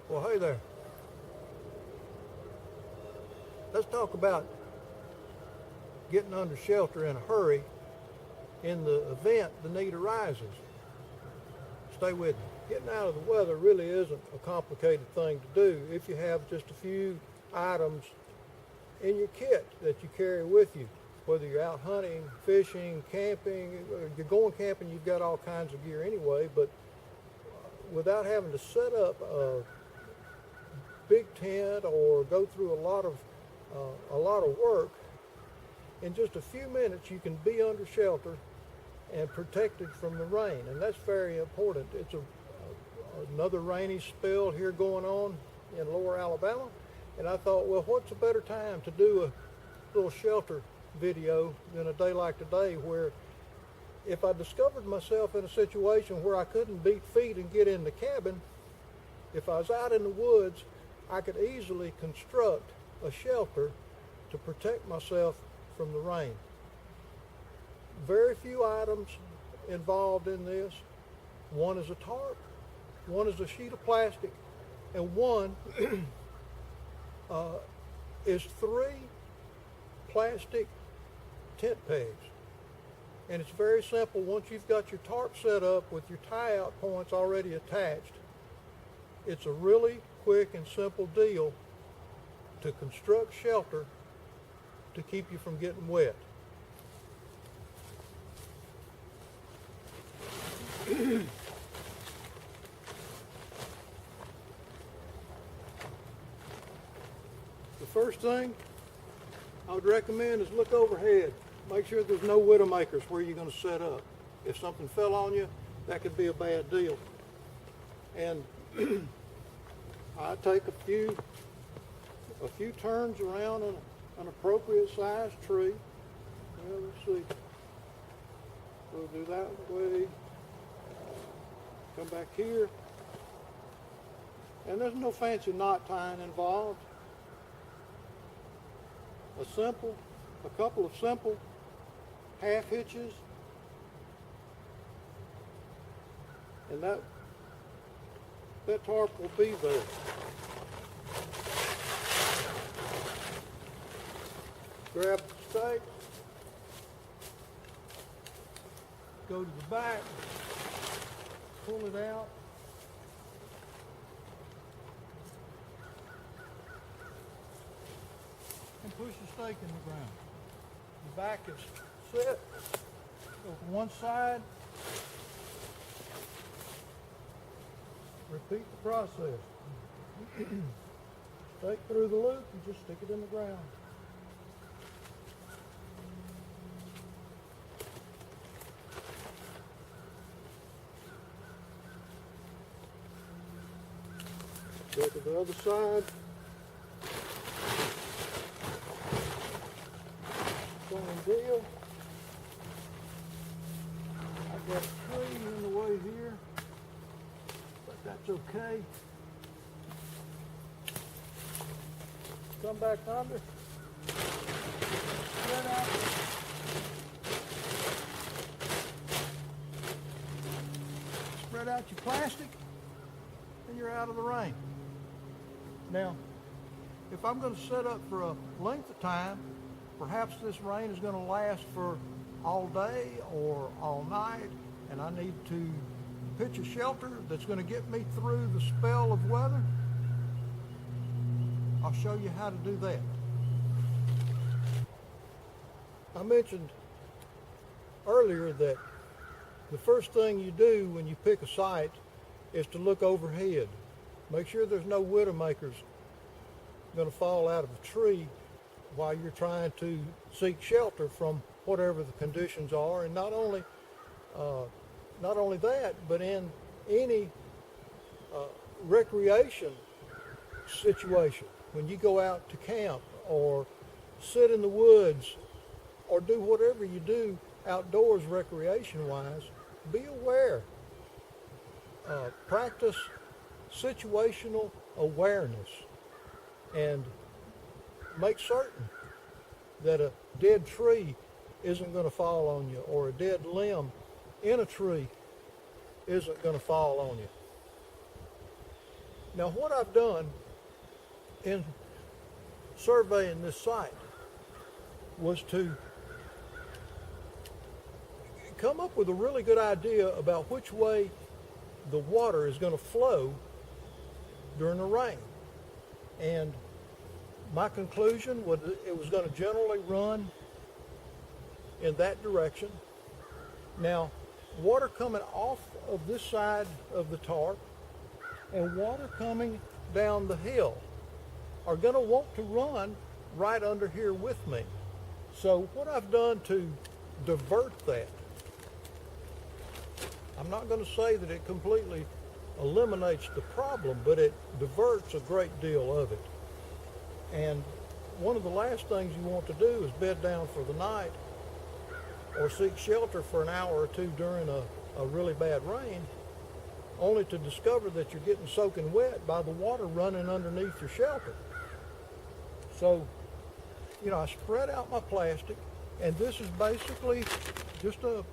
Well, hey there. Let's talk about getting under shelter in a hurry in the event the need arises. Stay with me. Getting out of the weather really isn't a complicated thing to do if you have just a few items in your kit that you carry with you. Whether you're out hunting, fishing, camping, you're going camping, you've got all kinds of gear anyway, but without having to set up a big tent or go through a lot of work, in just a few minutes you can be under shelter and protected from the rain, and that's very important. It's another rainy spell here going on in lower Alabama, and I thought, well, what's a better time to do a little shelter video than a day like today, where if I discovered myself in a situation where I couldn't beat feet and get in the cabin, if I was out in the woods, I could easily construct a shelter to protect myself from the rain. Very few items involved in this. One is a tarp, one is a sheet of plastic, and one is 3 plastic tent pegs. And it's very simple. Once you've got your tarp set up with your tie-out points already attached, it's a really quick and simple deal to construct shelter to keep you from getting wet. The first thing I would recommend is look overhead. Make sure there's no widowmakers where you're going to set up. If something fell on you, that could be a bad deal. And I take a few turns around an appropriate sized tree. Well, let's see. We'll do that way. Come back here. And there's no fancy knot tying involved. A couple of simple half hitches, and that tarp will be there. Grab the stake, go to the back, pull it out, and push the stake in the ground. The back is set, go from one side, repeat the process. Stake through the loop and just stick it in the ground. Go to the other side. Same deal. I've got a tree in the way here, but that's okay. Come back under. Spread out. Spread out your plastic, and you're out of the rain. Now, if I'm going to set up for a length of time, perhaps this rain is going to last for all day or all night, and I need to pitch a shelter that's going to get me through the spell of weather, I'll show you how to do that. I mentioned earlier that the first thing you do when you pick a site is to look overhead. Make sure there's no widowmakers going to fall out of a tree while you're trying to seek shelter from whatever the conditions are. And not only that, but in any recreation situation, when you go out to camp or sit in the woods or do whatever you do outdoors recreation-wise, be aware. Practice situational awareness and make certain that a dead tree isn't going to fall on you, or a dead limb in a tree isn't going to fall on you. Now, what I've done in surveying this site was to come up with a really good idea about which way the water is going to flow during the rain. And my conclusion was that it was going to generally run in that direction. Now, water coming off of this side of the tarp and water coming down the hill are going to want to run right under here with me. So what I've done to divert that, I'm not going to say that it completely eliminates the problem, but it diverts a great deal of it. And one of the last things you want to do is bed down for the night or seek shelter for an hour or two during a really bad rain, only to discover that you're getting soaking wet by the water running underneath your shelter. So, you know, I spread out my plastic, and this is basically just it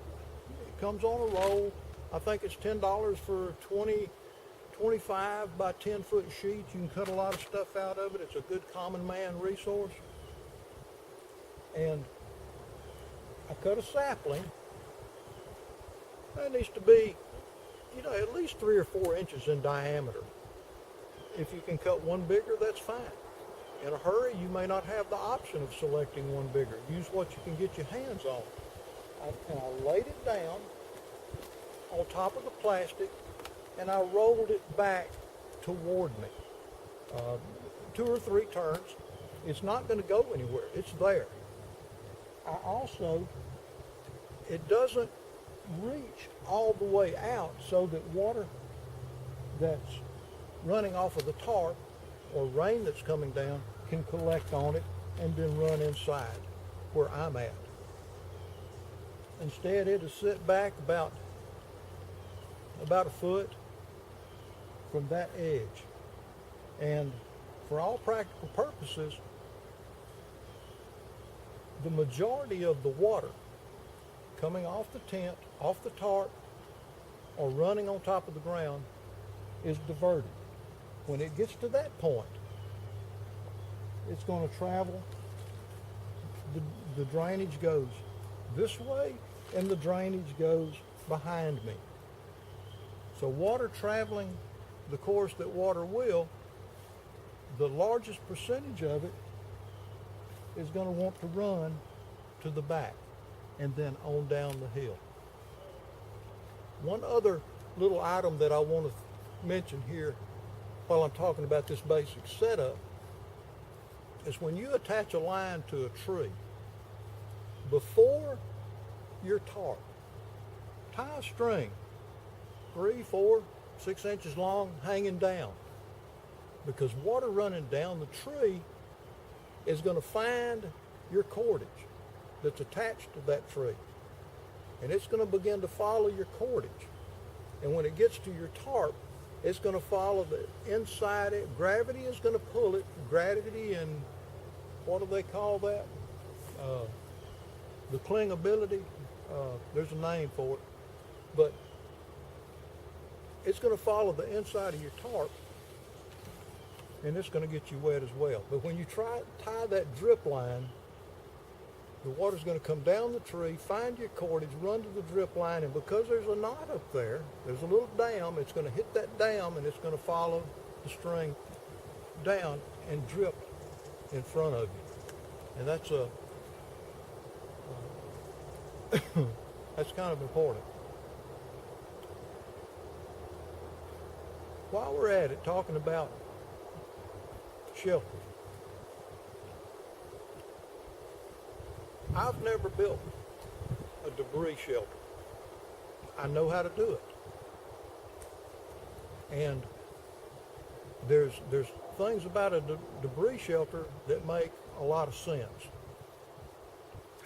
comes on a roll. I think it's $10 for 25 by 10 foot sheets. You can cut a lot of stuff out of it. It's a good common man resource. And I cut a sapling. That needs to be, you know, at least 3 or 4 inches in diameter. If you can cut one bigger, that's fine. In a hurry, you may not have the option of selecting one bigger. Use what you can get your hands on. And I laid it down on top of the plastic, and I rolled it back toward me. 2 or 3 turns. It's not going to go anywhere. It's there. I also, it doesn't reach all the way out so that water that's running off of the tarp or rain that's coming down can collect on it and then run inside where I'm at. Instead, it'll sit back about a foot from that edge. And for all practical purposes, the majority of the water coming off the tent, off the tarp, or running on top of the ground is diverted. When it gets to that point, it's going to travel. The drainage goes this way, and the drainage goes behind me. So water traveling the course that water will, the largest percentage of it is going to want to run to the back and then on down the hill. One other little item that I want to mention here while I'm talking about this basic setup is when you attach a line to a tree, before your tarp, tie a string 3, 4, 6 inches long hanging down, because water running down the tree is going to find your cordage that's attached to that tree, and it's going to begin to follow your cordage. And when it gets to your tarp, it's going to follow the inside it. Gravity is going to pull it. Gravity and what do they call that? The clingability. There's a name for it, but it's going to follow the inside of your tarp, and it's going to get you wet as well. But when you tie that drip line, the water's going to come down the tree, find your cordage, run to the drip line, and because there's a knot up there, there's a little dam, it's going to hit that dam, and it's going to follow the string down and drip in front of you. And that's that's kind of important. While we're at it, talking about shelter, I've never built a debris shelter. I know how to do it. And there's things about a debris shelter that make a lot of sense.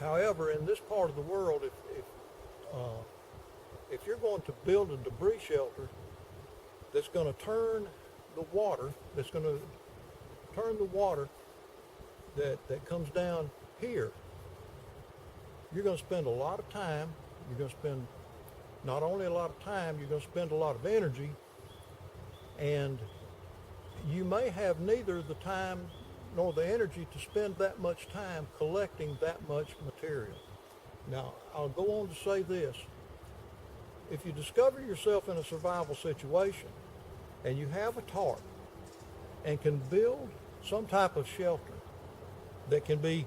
However, in this part of the world, if you're going to build a debris shelter that's going to turn the water, that comes down here, you're going to spend a lot of time. You're going to spend not only a lot of time, you're going to spend a lot of energy, and you may have neither the time nor the energy to spend that much time collecting that much material. Now, I'll go on to say this. If you discover yourself in a survival situation and you have a tarp and can build some type of shelter that can be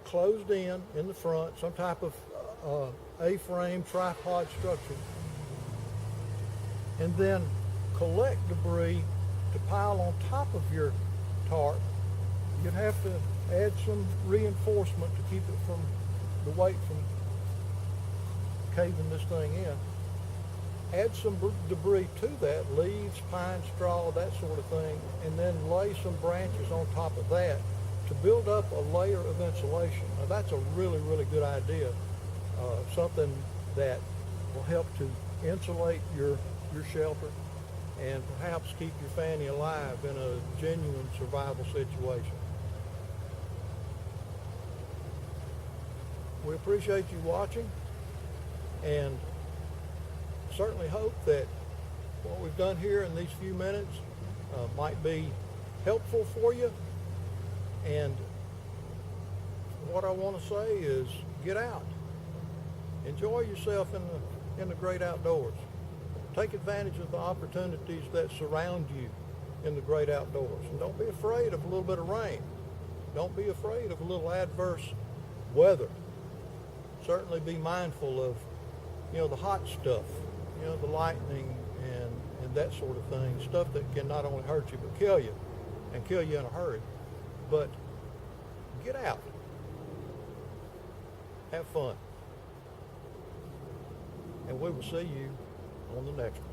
closed in the front, some type of A-frame tripod structure, and then collect debris to pile on top of your tarp, you'd have to add some reinforcement to keep it from the weight from caving this thing in. Add some debris to that, leaves, pine, straw, that sort of thing, and then lay some branches on top of that to build up a layer of insulation. Now that's a really, really good idea. Something that will help to insulate your shelter and perhaps keep your fanny alive in a genuine survival situation. We appreciate you watching and certainly hope that what we've done here in these few minutes might be helpful for you. And what I want to say is get out. Enjoy yourself in the great outdoors. Take advantage of the opportunities that surround you in the great outdoors. And don't be afraid of a little bit of rain. Don't be afraid of a little adverse weather. Certainly be mindful of, the hot stuff, the lightning and that sort of thing. Stuff that can not only hurt you but kill you, and kill you in a hurry. But get out. Have fun. And we will see you on the next one.